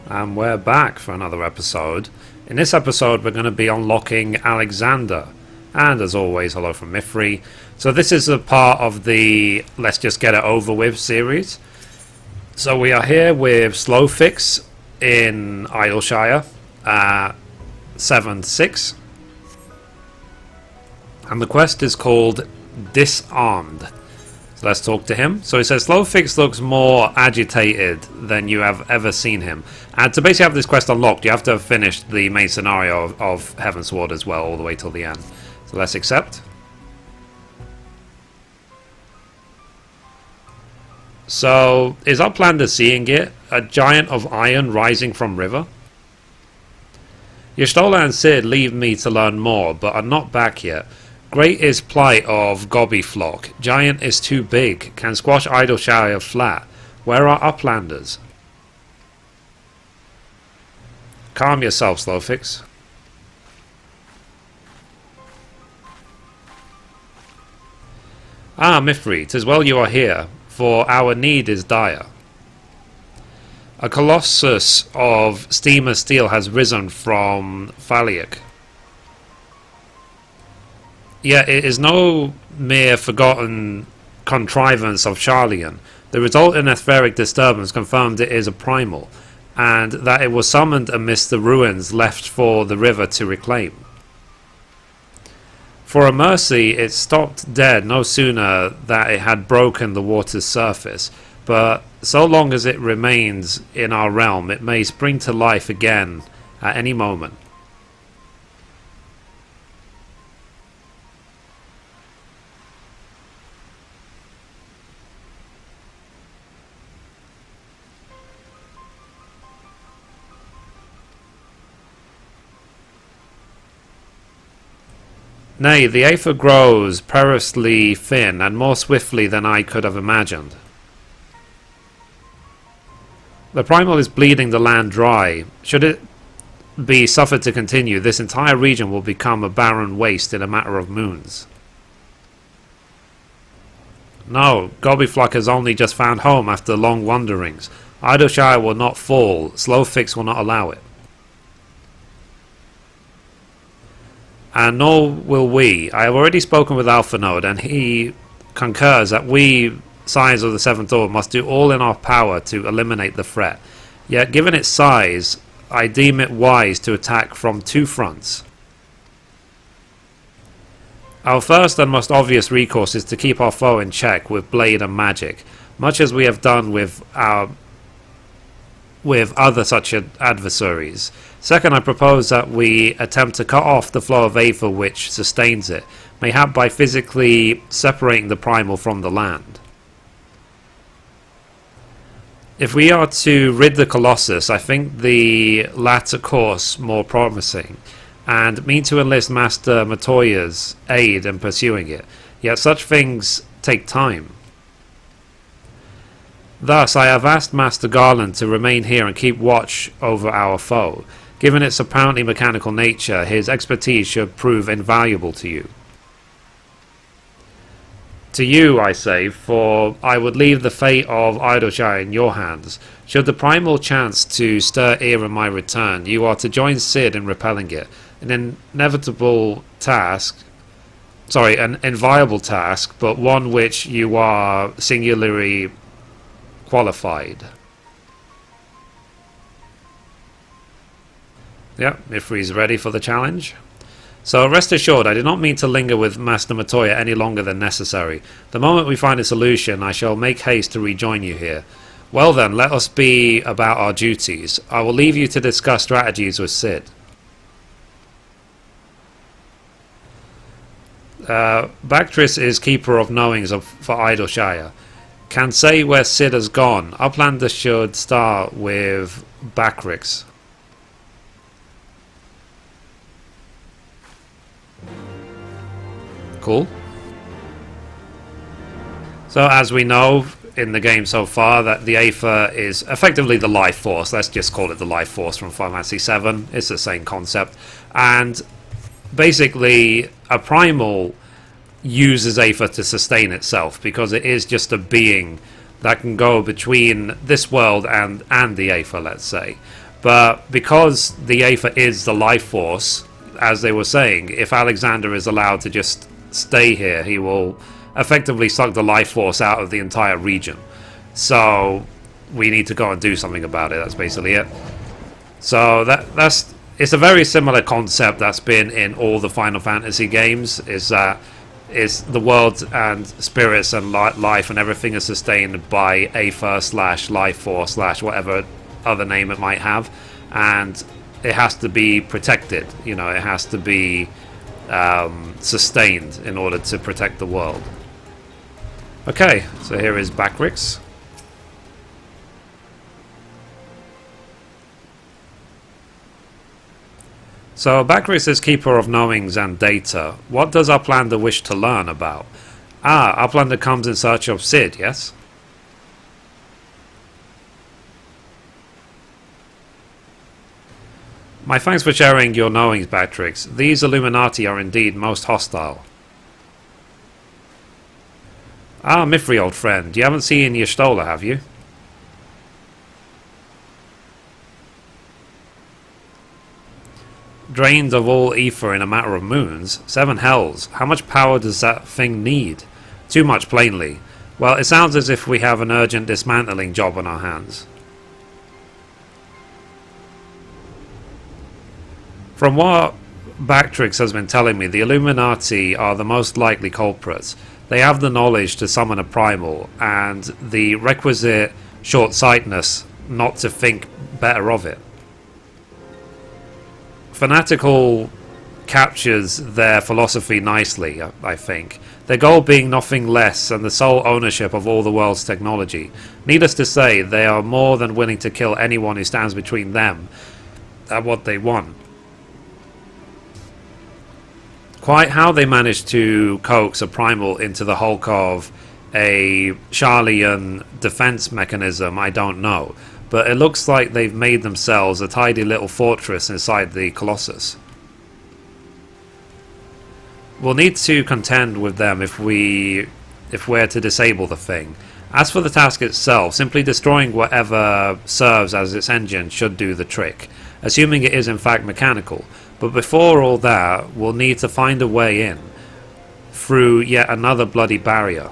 And we're back for another episode. In this episode we're going to be unlocking Alexander. And as always, hello from Mithrie. So this is a part of the Let's Just Get It Over With series. So we are here with Slowfix in Idyllshire, 7-6. And the quest is called Disarmed. So let's talk to him. So he says Slowfix looks more agitated than you have ever seen him. And to basically have this quest unlocked, you have to have finished the main scenario of Heavensward as well, all the way till the end. So let's accept. So is our plan to seeing it? A giant of iron rising from river? Y'shtola and Cid leave me to learn more, but are not back yet. Great is plight of Gobbyflock. Giant is too big. Can squash Idyllshire flat. Where are uplanders? Calm yourself, Slowfix. Ah, Mithrie, 'tis well you are here, for our need is dire. A colossus of steamer steel has risen from Phaliac. Yet it is no mere forgotten contrivance of Charlian. The resultant etheric disturbance confirmed it is a primal, and that it was summoned amidst the ruins left for the river to reclaim. For a mercy, it stopped dead no sooner that it had broken the water's surface, but so long as it remains in our realm, it may spring to life again at any moment. Nay, the aether grows perilously thin, and more swiftly than I could have imagined. The primal is bleeding the land dry. Should it be suffered to continue, this entire region will become a barren waste in a matter of moons. No, Gobbyflock has only just found home after long wanderings. Idyllshire will not fall. Slowfix will not allow it. And nor will we. I have already spoken with Alphanode, and he concurs that we, Scions of the Seventh Order, must do all in our power to eliminate the threat. Yet, given its size, I deem it wise to attack from two fronts. Our first and most obvious recourse is to keep our foe in check with blade and magic, much as we have done with other such adversaries. Second, I propose that we attempt to cut off the flow of aether which sustains it, mayhap by physically separating the primal from the land. If we are to rid the Colossus, I think the latter course more promising, and mean to enlist Master Matoya's aid in pursuing it, yet such things take time. Thus, I have asked Master Garland to remain here and keep watch over our foe. Given its apparently mechanical nature, his expertise should prove invaluable to you. To you, I say, for I would leave the fate of Idyllshire in your hands. Should the primal chance to stir ear in my return, you are to join Cid in repelling it. An inviable task, but one which you are singularly qualified. Yep, Mithrie's ready for the challenge. So rest assured, I did not mean to linger with Master Matoya any longer than necessary. The moment we find a solution, I shall make haste to rejoin you here. Well then, let us be about our duties. I will leave you to discuss strategies with Cid. Bactris is keeper of knowings for Idyllshire. Can say where Cid has gone. Uplander should start with Bactrix. Cool. So as we know in the game so far, that the aether is effectively the life force. Let's just call it the life force from Final Fantasy VII. It's the same concept. And basically a primal uses aether to sustain itself, because it is just a being that can go between this world and the aether, let's say. But because the Aether is the life force, as they were saying, if Alexander is allowed to just stay here, he will effectively suck the life force out of the entire region. So we need to go and do something about it. That's basically it. So it's a very similar concept that's been in all the Final Fantasy games. Is the world and spirits and life and everything is sustained by Aether / life force / whatever other name it might have, and it has to be protected. You know, it has to be sustained in order to protect the world. Okay, so here is Backrix. So Backrix is keeper of knowings and data. What does Uplander wish to learn about? Ah, Uplander comes in search of Sid, yes? My thanks for sharing your knowings, Backrix. These Illuminati are indeed most hostile. Ah, Mithrie, old friend, you haven't seen Y'shtola, have you? Drained of all ether in a matter of moons? 7 hells. How much power does that thing need? Too much, plainly. Well, it sounds as if we have an urgent dismantling job on our hands. From what Backrix has been telling me, the Illuminati are the most likely culprits. They have the knowledge to summon a primal, and the requisite short-sightedness not to think better of it. Fanatical captures their philosophy nicely, I think. Their goal being nothing less than the sole ownership of all the world's technology. Needless to say, they are more than willing to kill anyone who stands between them and what they want. Quite how they managed to coax a primal into the hulk of a Charlian defense mechanism, I don't know. But it looks like they've made themselves a tidy little fortress inside the Colossus. We'll need to contend with them if we're to disable the thing. As for the task itself, simply destroying whatever serves as its engine should do the trick, assuming it is in fact mechanical. But before all that, we'll need to find a way in through yet another bloody barrier.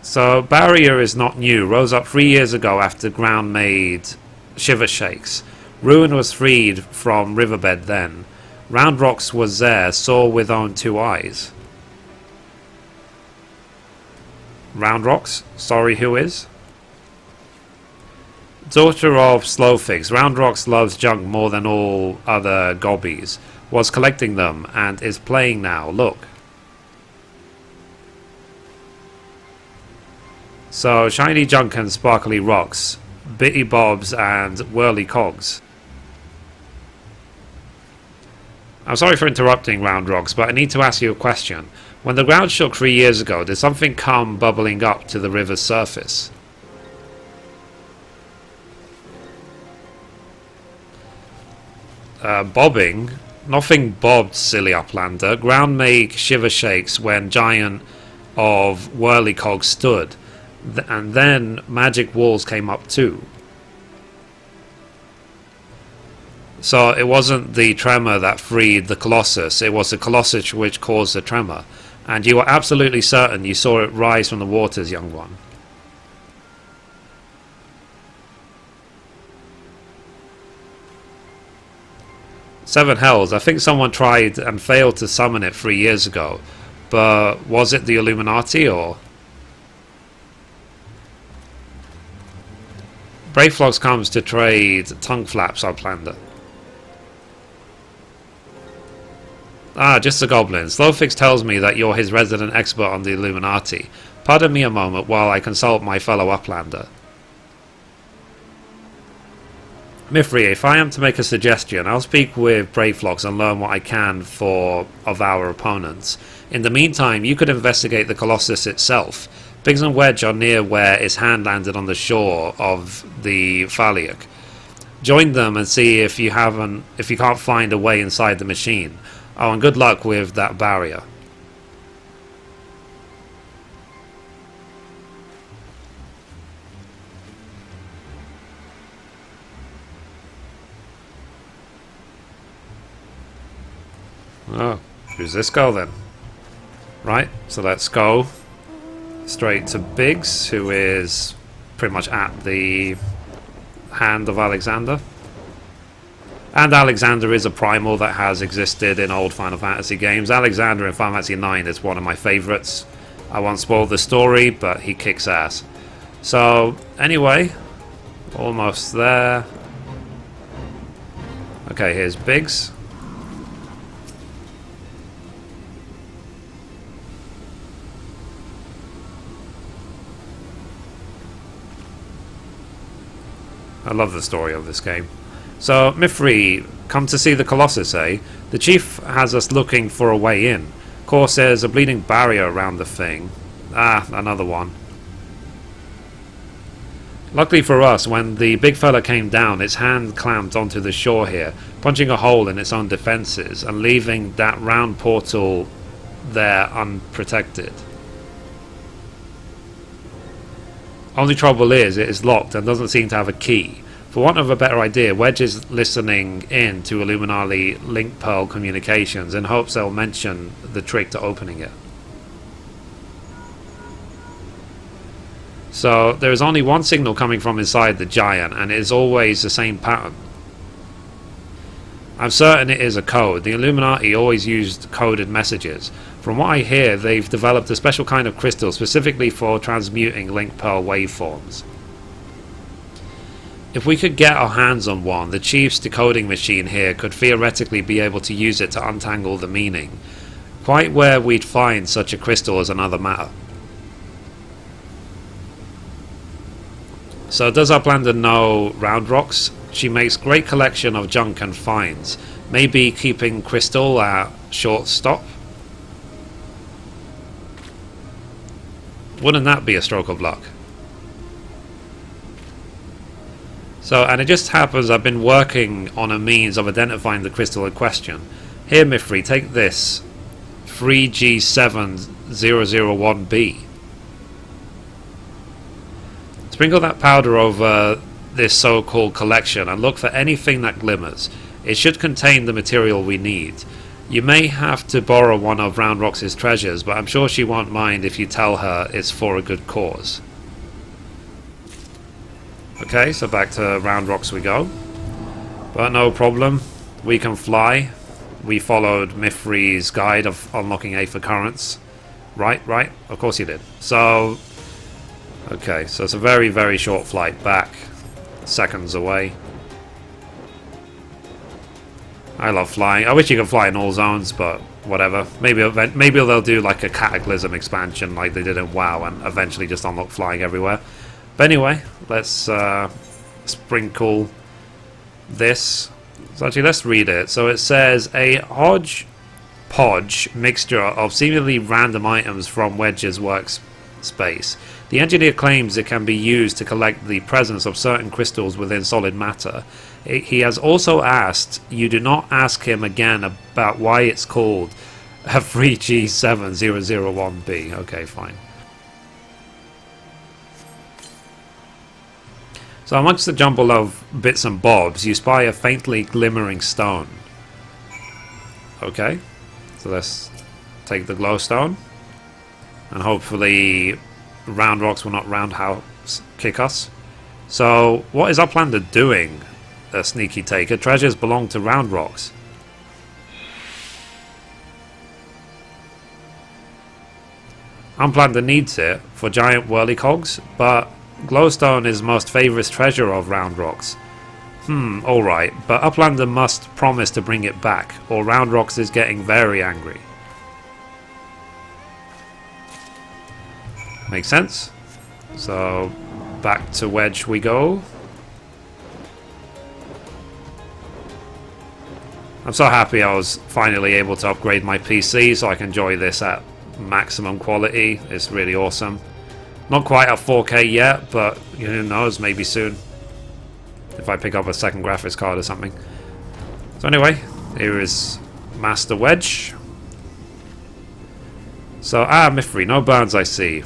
So, barrier is not new, rose up 3 years ago after ground made shiver shakes. Ruin was freed from riverbed then. Round Rocks was there, saw with own 2 eyes. Round Rocks? Sorry, who is? Daughter of Slowfix, Round Rocks loves junk more than all other gobbies. Was collecting them and is playing now, look. So, shiny junk and sparkly rocks, bitty bobs and whirly cogs. I'm sorry for interrupting, Round Rocks, but I need to ask you a question. When the ground shook 3 years ago, did something come bubbling up to the river's surface? Bobbing? Nothing bobbed, silly Uplander. Ground made shiver shakes when giant of whirlycog stood, and then magic walls came up too. So it wasn't the tremor that freed the Colossus, it was the Colossus which caused the tremor. And you were absolutely certain you saw it rise from the waters, young one. Seven hells. I think someone tried and failed to summon it 3 years ago. But was it the Illuminati or... Brayflox comes to trade tongue flaps, Uplander. Ah, just a goblin. Slowfix tells me that you're his resident expert on the Illuminati. Pardon me a moment while I consult my fellow Uplander. Mithrie, if I am to make a suggestion, I'll speak with Brayflox and learn what I can of our opponents. In the meantime, you could investigate the Colossus itself. Biggs and Wedge are near where its hand landed on the shore of the Phaliac. Join them and see if you can't find a way inside the machine. Oh, and good luck with that barrier. Oh, who's this girl then? Right, so let's go straight to Biggs, who is pretty much at the hand of Alexander. And Alexander is a primal that has existed in old Final Fantasy games. Alexander in Final Fantasy IX is one of my favourites. I won't spoil the story, but he kicks ass. So, anyway, almost there. Okay, here's Biggs. I love the story of this game. So, Mithrie, come to see the Colossus, eh? The chief has us looking for a way in. Of course, there's a bleeding barrier around the thing. Ah, another one. Luckily for us, when the big fella came down, its hand clamped onto the shore here, punching a hole in its own defences and leaving that round portal there unprotected. Only trouble is, it is locked and doesn't seem to have a key. For want of a better idea, Wedge is listening in to Illuminati Link Pearl communications in hopes they'll mention the trick to opening it. So, there is only one signal coming from inside the giant, and it is always the same pattern. I'm certain it is a code. The Illuminati always used coded messages. From what I hear, they've developed a special kind of crystal specifically for transmuting Link Pearl waveforms. If we could get our hands on one, the Chief's decoding machine here could theoretically be able to use it to untangle the meaning. Quite where we'd find such a crystal is another matter. So does Uplander know Round Rocks? She makes great collection of junk and finds. Maybe keeping crystal at short stop? Wouldn't that be a stroke of luck? So, and it just happens I've been working on a means of identifying the crystal in question. Here, Mithrie, take this. 3G7001B. Sprinkle that powder over this so-called collection and look for anything that glimmers. It should contain the material we need. You may have to borrow one of Round Rock's treasures, but I'm sure she won't mind if you tell her it's for a good cause. Okay, so back to Round Rocks we go. But no problem. We can fly. We followed Mithrie's guide of unlocking Aether Currents. Right. Of course you did. So, okay, so it's a very, very short flight back. Seconds away. I love flying. I wish you could fly in all zones, but whatever. Maybe they'll do like a Cataclysm expansion like they did in WoW and eventually just unlock flying everywhere. But anyway, let's sprinkle this. So actually, let's read it. So it says, a hodgepodge mixture of seemingly random items from Wedge's workspace. The engineer claims it can be used to collect the presence of certain crystals within solid matter. He has also asked you do not ask him again about why it's called a 3G7001B. Okay, fine. So amongst the jumble of bits and bobs, you spy a faintly glimmering stone. Okay, so let's take the glowstone, and hopefully Round Rocks will not roundhouse kick us. So what is Uplander doing? A sneaky taker. Treasures belong to Round Rocks. Uplander needs it for giant whirlycogs, but glowstone is most favourite treasure of Round Rocks. Alright, but Uplander must promise to bring it back, or Round Rocks is getting very angry. Makes sense. So, back to Wedge we go. I'm so happy I was finally able to upgrade my PC so I can enjoy this at maximum quality. It's really awesome. Not quite at 4K yet, but who knows, maybe soon. If I pick up a second graphics card or something. So anyway, here is Master Wedge. So, Mithrie, no burns I see.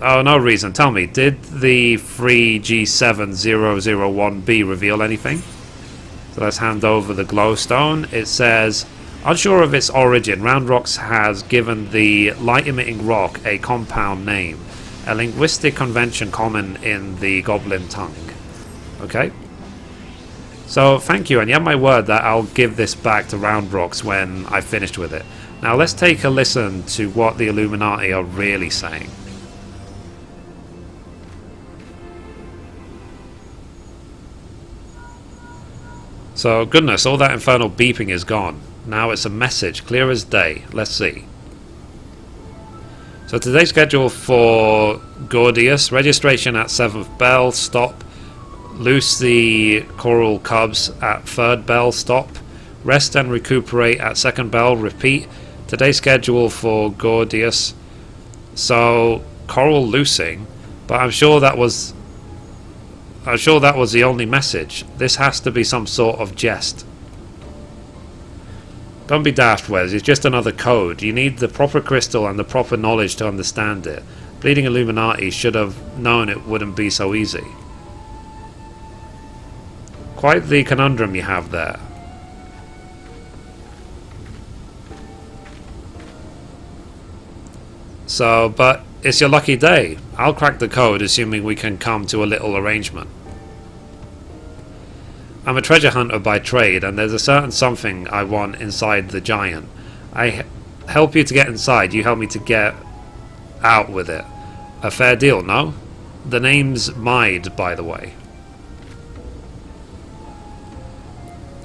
Oh, no reason. Tell me, did the 3G7001B reveal anything? So let's hand over the glowstone. It says, Unsure of its origin, Round Rocks has given the light-emitting rock a compound name, a linguistic convention common in the Goblin tongue. Okay? So, thank you, and you have my word that I'll give this back to Round Rocks when I've finished with it. Now, let's take a listen to what the Illuminati are really saying. So, goodness, all that infernal beeping is gone. Now it's a message, clear as day. Let's see. So today's schedule for Gordius, registration at 7th bell, stop. Loose the coral cubs at 3rd bell, stop. Rest and recuperate at 2nd bell, repeat. Today's schedule for Gordius. So, coral loosing, but I'm sure that was the only message. This has to be some sort of jest. Don't be daft, Wes. It's just another code. You need the proper crystal and the proper knowledge to understand it. Bleeding Illuminati should have known it wouldn't be so easy. Quite the conundrum you have there. So, but it's your lucky day. I'll crack the code, assuming we can come to a little arrangement. I'm a treasure hunter by trade, and there's a certain something I want inside the giant. I help you to get inside, you help me to get out with it. A fair deal, no? The name's Mide, by the way.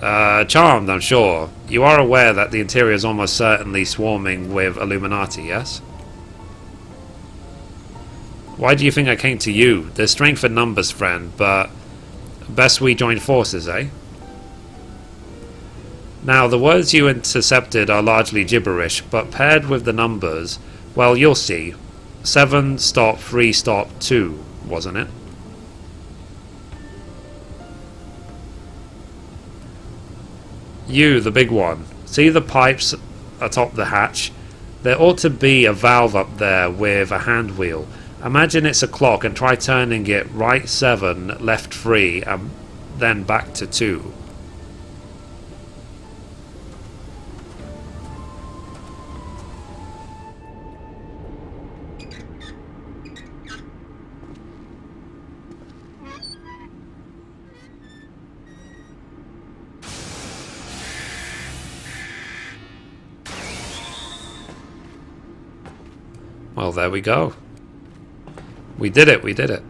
Charmed, I'm sure. You are aware that the interior is almost certainly swarming with Illuminati, yes? Why do you think I came to you? There's strength in numbers, friend, but best we join forces, eh? Now, the words you intercepted are largely gibberish, but paired with the numbers, well, you'll see. 7 stop 3 stop 2, wasn't it? You, the big one. See the pipes atop the hatch? There ought to be a valve up there with a hand wheel. Imagine it's a clock and try turning it right 7, left 3, and then back to 2. Well, there we go. We did it, we did it.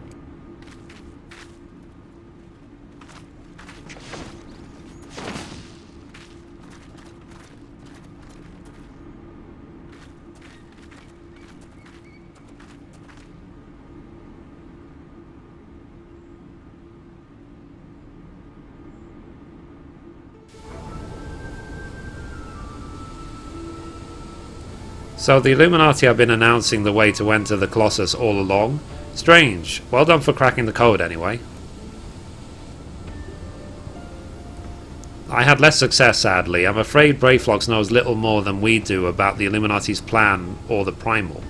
So the Illuminati have been announcing the way to enter the Colossus all along. Strange. Well done for cracking the code anyway. I had less success, sadly. I'm afraid Brayflox knows little more than we do about the Illuminati's plan or the Primal.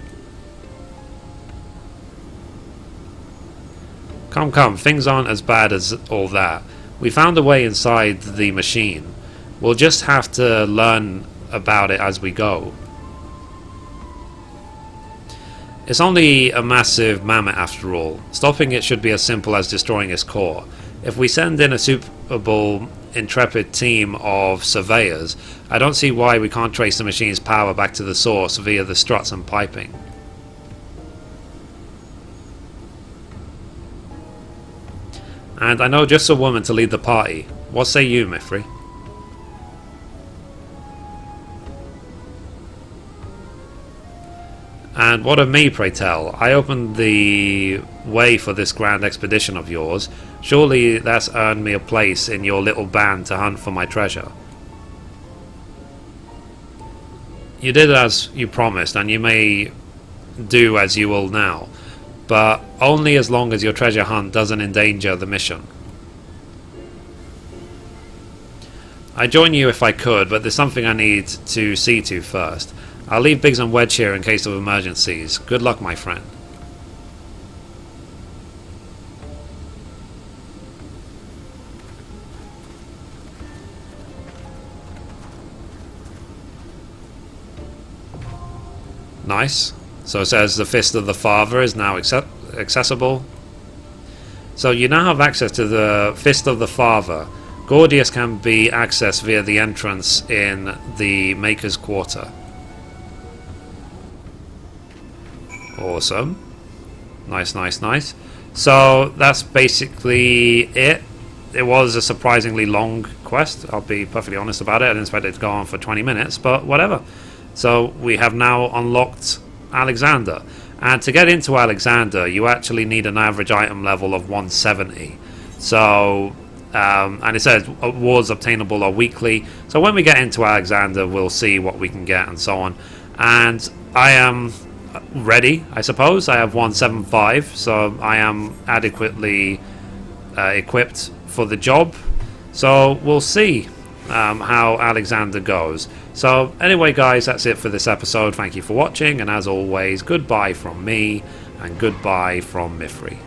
Come, come, things aren't as bad as all that. We found a way inside the machine. We'll just have to learn about it as we go. It's only a massive mammoth after all. Stopping it should be as simple as destroying its core. If we send in a suitable, intrepid team of surveyors, I don't see why we can't trace the machine's power back to the source via the struts and piping. And I know just a woman to lead the party. What say you, Mithrie? And what of me, pray tell? I opened the way for this grand expedition of yours. Surely that's earned me a place in your little band to hunt for my treasure. You did as you promised, and you may do as you will now, but only as long as your treasure hunt doesn't endanger the mission. I'd join you if I could, but there's something I need to see to first. I'll leave Biggs and Wedge here in case of emergencies. Good luck, my friend. Nice. So it says the Fist of the Father is now accessible. So you now have access to the Fist of the Father. Gordius can be accessed via the entrance in the Maker's Quarter. Awesome. Nice, nice, nice. So that's basically it. It was a surprisingly long quest, I'll be perfectly honest about it. I didn't expect it to go on for 20 minutes, but whatever. So we have now unlocked Alexander. And to get into Alexander, you actually need an average item level of 170. So, and it says awards obtainable are weekly. So when we get into Alexander, we'll see what we can get and so on. And I am ready, I suppose. I have 175, so I am adequately equipped for the job. So we'll see how Alexander goes. So anyway guys, that's it for this episode. Thank you for watching, and as always, goodbye from me and goodbye from Mithrie.